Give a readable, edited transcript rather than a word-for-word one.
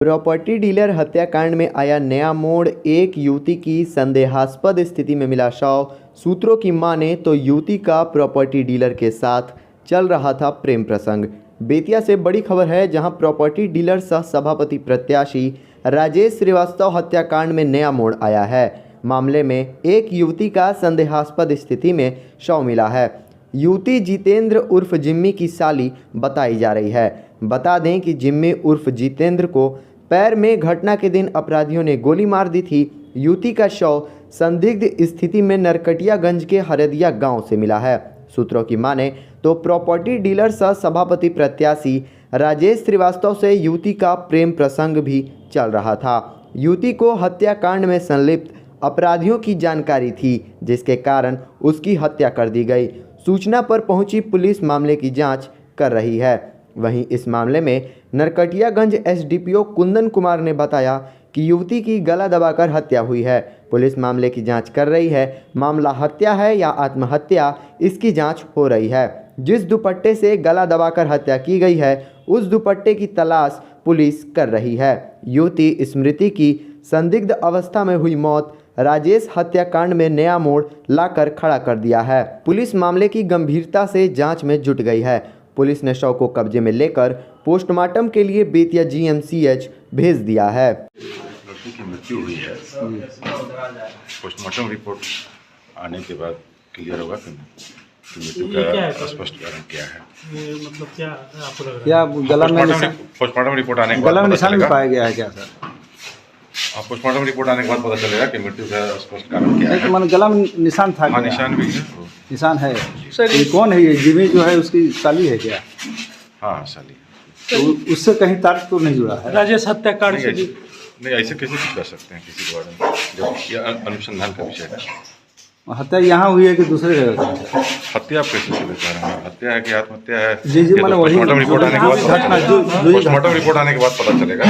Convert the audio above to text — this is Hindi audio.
प्रॉपर्टी डीलर हत्याकांड में आया नया मोड़। एक युवती की संदेहास्पद स्थिति में मिला शव। सूत्रों की माने तो युवती का प्रॉपर्टी डीलर के साथ चल रहा था प्रेम प्रसंग। बेतिया से बड़ी खबर है, जहां प्रॉपर्टी डीलर सह सभापति प्रत्याशी राजेश श्रीवास्तव हत्याकांड में नया मोड़ आया है। मामले में एक युवती का संदेहास्पद स्थिति में शव मिला है। युवती जितेंद्र उर्फ जिम्मी की साली बताई जा रही है। बता दें कि जिम्मी उर्फ जितेंद्र को पैर में घटना के दिन अपराधियों ने गोली मार दी थी। युवती का शव संदिग्ध स्थिति में नरकटियागंज के हरदिया गांव से मिला है। सूत्रों की माने तो प्रॉपर्टी डीलर सह सभापति प्रत्याशी राजेश श्रीवास्तव से युवती का प्रेम प्रसंग भी चल रहा था। युवती को हत्याकांड में संलिप्त अपराधियों की जानकारी थी, जिसके कारण उसकी हत्या कर दी गई। सूचना पर पहुंची पुलिस मामले की जांच कर रही है। वहीं इस मामले में नरकटियागंज एसडीपीओ कुंदन कुमार ने बताया कि युवती की गला दबाकर हत्या हुई है। पुलिस मामले की जांच कर रही है। मामला हत्या है या आत्महत्या, इसकी जांच हो रही है। जिस दुपट्टे से गला दबाकर हत्या की गई है, उस दुपट्टे की तलाश पुलिस कर रही है। युवती स्मृति की संदिग्ध अवस्था में हुई मौत राजेश हत्याकांड में नया मोड़ लाकर खड़ा कर दिया है। पुलिस मामले की गंभीरता से जांच में जुट गई है। पुलिस ने शव को कब्जे में लेकर पोस्टमार्टम के लिए बेतिया जीएमसीएच भेज दिया है। लड़की की मृत्यु हुई है। पोस्टमार्टम रिपोर्ट आने के बाद क्लियर होगा कि मृत्यु का स्पष्ट कारण क्या है। ये मतलब क्या आपको लग रहा है? क्या गला में पोस्टमार्टम रिपोर्ट आने के गला में बाद निशान भी पाया गया है क्या सर? पोस्टमार्टम रिपोर्ट आने के बाद पता चलेगा कि मृत्यु का स्पष्ट कारण क्या नहीं है। तो मन गला में निशान था हाँ, क्या? निशान भी है। निशान है। ये कौन है? ये जिमी जो है उसकी साली है क्या? हाँ, साली। तो उससे कहीं तार तो नहीं जुड़ा है? राजेश हत्याकांड से नहीं, ऐसे कैसे कुछ कर सकते हैं किसी के बारे में, जब ये अनुसंधान का विषय है। हत्या यहाँ हुई है कि दूसरे जगह हुई है? हत्या आप कैसे से बता रहे हैं? हत्या है कि आत्महत्या है? जी, ये तो मैंने वही पोस्टमार्टम रिपोर्ट आने के बाद घटना पोस्टमार्टम रिपोर्ट आने के बाद पता चलेगा।